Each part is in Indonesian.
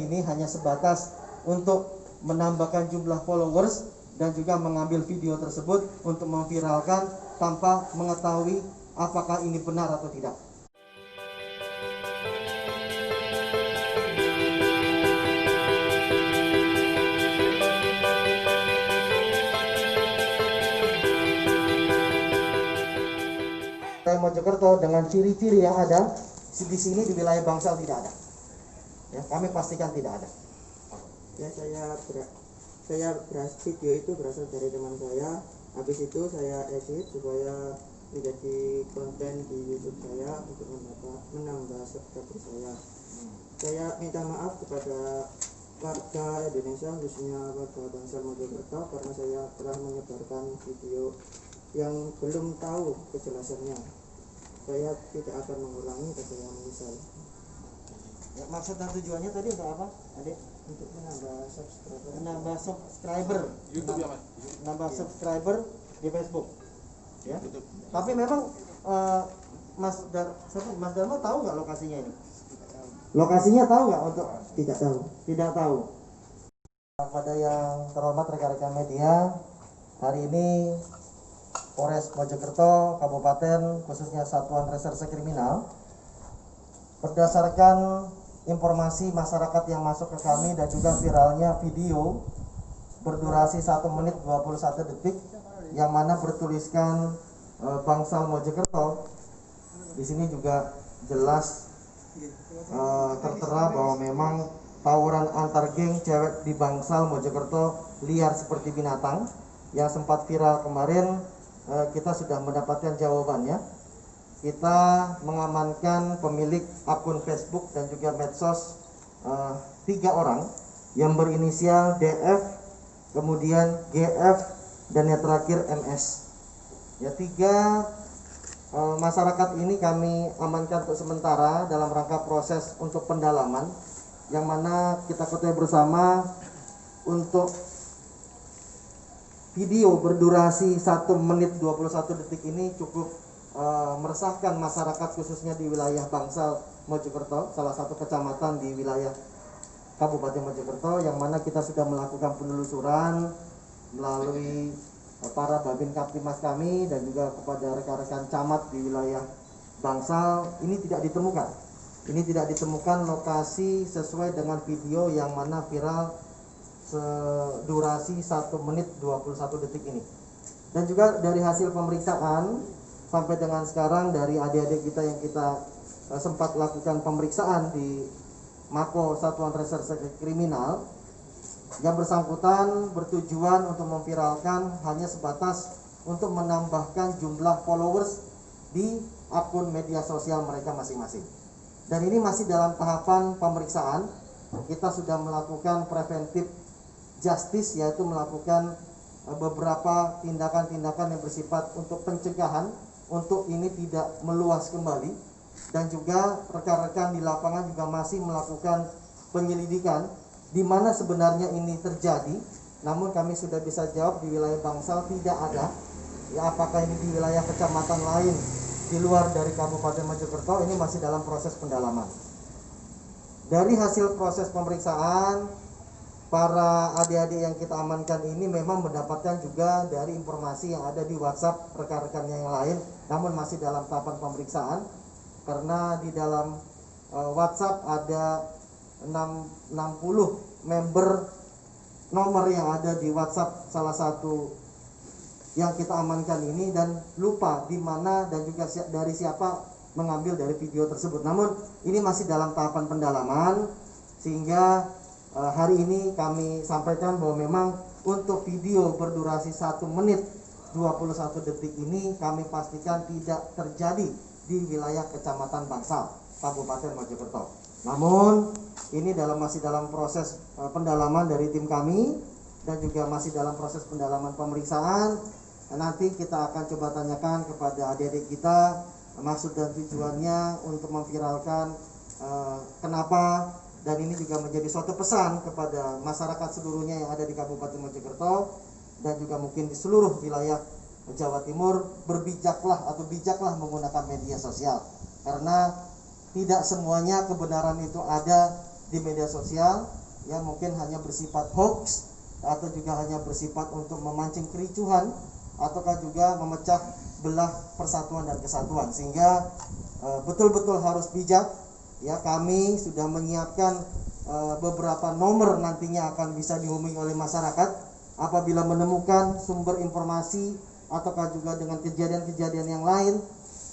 ini hanya sebatas untuk menambahkan jumlah followers dan juga mengambil video tersebut untuk memviralkan tanpa mengetahui apakah ini benar atau tidak. Mojokerto dengan ciri-ciri yang ada di sini di wilayah Bangsal tidak ada. Ya, kami pastikan tidak ada. Ya, saya video itu berasal dari teman saya. Habis itu saya edit supaya menjadi konten di YouTube saya untuk menambah subscriber saya. Saya minta maaf kepada warga Indonesia, khususnya warga Bangsal Mojokerto, karena saya telah menyebarkan video yang belum tahu kejelasannya. Saya tidak akan mengulangi dan saya menyesal. Ya, maksud dan tujuannya tadi untuk apa, Adik? Untuk menambah subscriber. Menambah subscriber. YouTube ya, Mas? Menambah subscriber di Facebook. Ya. YouTube. Tapi memang Mas Darmo tahu nggak lokasinya ini? Lokasinya tahu nggak untuk? Tidak tahu. Tidak tahu. Pada yang terhormat rekan-rekan media, hari ini Polres Mojokerto Kabupaten, khususnya Satuan Reserse Kriminal, berdasarkan informasi masyarakat yang masuk ke kami dan juga viralnya video berdurasi 1 menit 21 detik yang mana bertuliskan Bangsal Mojokerto. Di sini juga jelas tertera bahwa memang tawuran antar geng cewek di Bangsal Mojokerto liar seperti binatang yang sempat viral kemarin. Kita sudah mendapatkan jawabannya. Kita mengamankan pemilik akun Facebook dan juga medsos 3 orang yang berinisial DF, kemudian GF, dan yang terakhir MS. Ya, 3 masyarakat ini kami amankan untuk sementara dalam rangka proses untuk pendalaman, yang mana kita ketahui bersama untuk video berdurasi 1 menit 21 detik ini cukup meresahkan masyarakat, khususnya di wilayah Bangsal Mojokerto, salah satu kecamatan di wilayah Kabupaten Mojokerto, yang mana kita sudah melakukan penelusuran melalui para Babin Kaptimas kami dan juga kepada rekan-rekan camat di wilayah Bangsal. Ini tidak ditemukan. Ini tidak ditemukan lokasi sesuai dengan video yang mana viral durasi 1 menit 21 detik ini. Dan juga dari hasil pemeriksaan sampai dengan sekarang dari adik-adik kita yang kita sempat lakukan pemeriksaan di Mako Satuan Reserse Kriminal, yang bersangkutan bertujuan untuk memviralkan hanya sebatas untuk menambahkan jumlah followers di akun media sosial mereka masing-masing. Dan ini masih dalam tahapan pemeriksaan. Kita sudah melakukan preventif justice, yaitu melakukan beberapa tindakan-tindakan yang bersifat untuk pencegahan, untuk ini tidak meluas kembali. Dan juga rekan-rekan di lapangan juga masih melakukan penyelidikan di mana sebenarnya ini terjadi. Namun kami sudah bisa jawab di wilayah Bangsal tidak ada. Ya, apakah ini di wilayah kecamatan lain di luar dari Kabupaten Mojokerto, ini masih dalam proses pendalaman. Dari hasil proses pemeriksaan, para adik-adik yang kita amankan ini memang mendapatkan juga dari informasi yang ada di WhatsApp rekan-rekannya yang lain, namun masih dalam tahapan pemeriksaan, karena di dalam WhatsApp ada 60 member nomor yang ada di WhatsApp salah satu yang kita amankan ini, dan lupa di mana dan juga dari siapa mengambil dari video tersebut. Namun ini masih dalam tahapan pendalaman, sehingga hari ini kami sampaikan bahwa memang untuk video berdurasi 1 menit 21 detik ini kami pastikan tidak terjadi di wilayah Kecamatan Bangsal, Kabupaten Mojokerto. Namun ini masih dalam proses pendalaman dari tim kami dan juga masih dalam proses pendalaman pemeriksaan. Nanti kita akan coba tanyakan kepada adik-adik kita maksud dan tujuannya untuk memviralkan kenapa. Dan ini juga menjadi suatu pesan kepada masyarakat seluruhnya yang ada di Kabupaten Mojokerto dan juga mungkin di seluruh wilayah Jawa Timur, bijaklah menggunakan media sosial, karena tidak semuanya kebenaran itu ada di media sosial yang mungkin hanya bersifat hoax atau juga hanya bersifat untuk memancing kericuhan ataukah juga memecah belah persatuan dan kesatuan, sehingga betul-betul harus bijak. Ya, kami sudah menyiapkan beberapa nomor nantinya akan bisa dihubungi oleh masyarakat apabila menemukan sumber informasi ataukah juga dengan kejadian-kejadian yang lain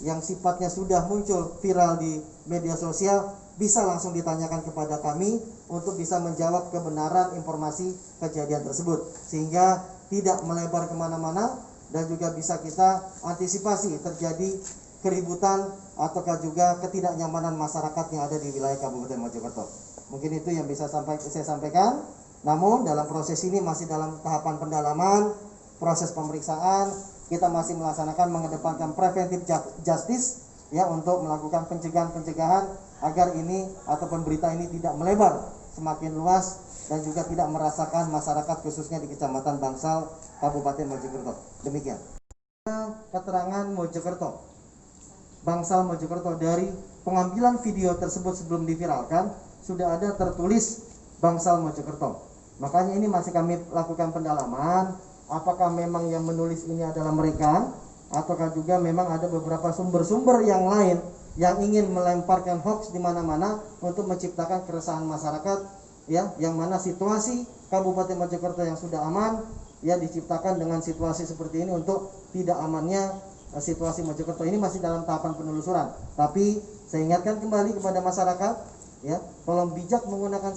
yang sifatnya sudah muncul viral di media sosial, bisa langsung ditanyakan kepada kami untuk bisa menjawab kebenaran informasi kejadian tersebut, sehingga tidak melebar kemana-mana dan juga bisa kita antisipasi terjadi keributan ataukah juga ketidaknyamanan masyarakat yang ada di wilayah Kabupaten Mojokerto. Mungkin itu yang bisa saya sampaikan. Namun dalam proses ini masih dalam tahapan pendalaman, proses pemeriksaan, kita masih melaksanakan mengedepankan preventive justice ya, untuk melakukan pencegahan agar ini ataupun berita ini tidak melebar semakin luas dan juga tidak merasakan masyarakat khususnya di Kecamatan Bangsal, Kabupaten Mojokerto. Demikian. Keterangan Mojokerto, Bangsal Mojokerto, dari pengambilan video tersebut sebelum diviralkan sudah ada tertulis Bangsal Mojokerto. Makanya ini masih kami lakukan pendalaman, apakah memang yang menulis ini adalah mereka ataukah juga memang ada beberapa sumber-sumber yang lain yang ingin melemparkan hoax di mana-mana untuk menciptakan keresahan masyarakat ya, yang mana situasi Kabupaten Mojokerto yang sudah aman ya diciptakan dengan situasi seperti ini untuk tidak amannya situasi Mojokerto. Ini masih dalam tahapan penelusuran, tapi saya ingatkan kembali kepada masyarakat ya, tolong bijak menggunakan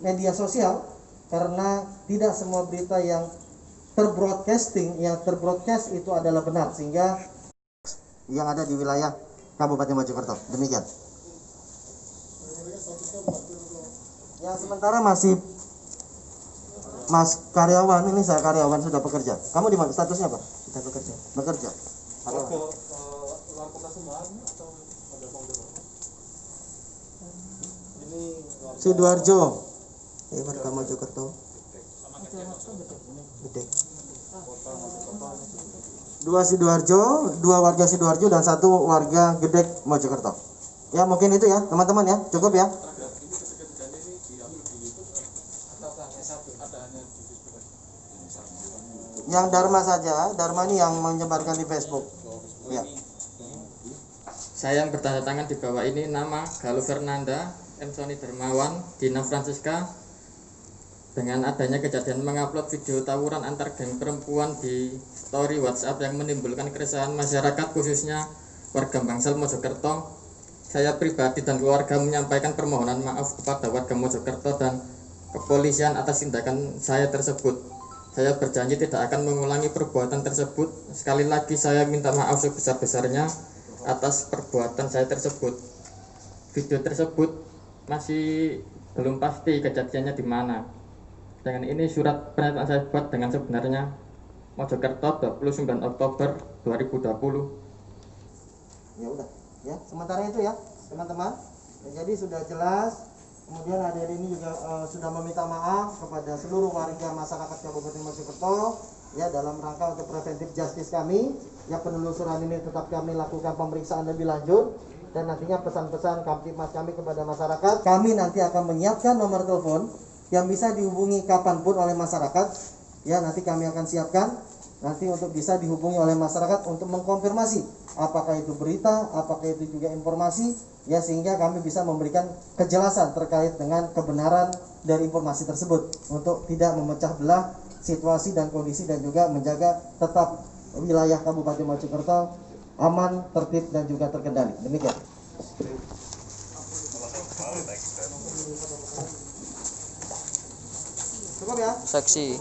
media sosial, karena tidak semua berita yang terbroadcast itu adalah benar, sehingga yang ada di wilayah Kabupaten Mojokerto. Demikian. Yang sementara masih Mas karyawan, ini saya karyawan sudah bekerja. Kamu di mana? Statusnya apa? Kita bekerja. Bekerja. Sidoarjo. Ini warga Mojokerto. Gede. 2 Sidoarjo, 2 warga Sidoarjo dan 1 warga Gedek Mojokerto. Ya, mungkin itu ya, teman-teman ya. Cukup ya. Yang Dharma saja, Dharma ini yang menyebarkan di Facebook. Ya. Saya yang bertanda tangan di bawah ini nama Galuh Fernanda, M. Sony Dermawan, Dina Francisca. Dengan adanya kejadian mengupload video tawuran antar geng perempuan di story WhatsApp yang menimbulkan keresahan masyarakat khususnya warga Bangsal Mojokerto, saya pribadi dan keluarga menyampaikan permohonan maaf kepada warga Mojokerto dan kepolisian atas tindakan saya tersebut. Saya berjanji tidak akan mengulangi perbuatan tersebut. Sekali lagi saya minta maaf sebesar-besarnya atas perbuatan saya tersebut. Video tersebut masih belum pasti kejadiannya di mana. Dengan ini surat pernyataan saya buat dengan sebenarnya. Mojokerto 29 Oktober 2020. Ya udah, ya. Sementara itu ya, teman-teman. Ya, jadi sudah jelas. Kemudian adik ini juga sudah meminta maaf kepada seluruh warga masyarakat Kabupaten Mojokerto ya, dalam rangka untuk preventive justice kami. Ya, penelusuran ini tetap kami lakukan pemeriksaan lebih lanjut dan nantinya pesan-pesan Kamtibmas kami kepada masyarakat. Kami nanti akan menyiapkan nomor telepon yang bisa dihubungi kapanpun oleh masyarakat. Ya, nanti kami akan siapkan nanti untuk bisa dihubungi oleh masyarakat untuk mengkonfirmasi apakah itu berita, apakah itu juga informasi ya, sehingga kami bisa memberikan kejelasan terkait dengan kebenaran dari informasi tersebut untuk tidak memecah belah situasi dan kondisi dan juga menjaga tetap wilayah Kabupaten Mojokerto aman, tertib dan juga terkendali. Demikian. Cukup ya? Saksi.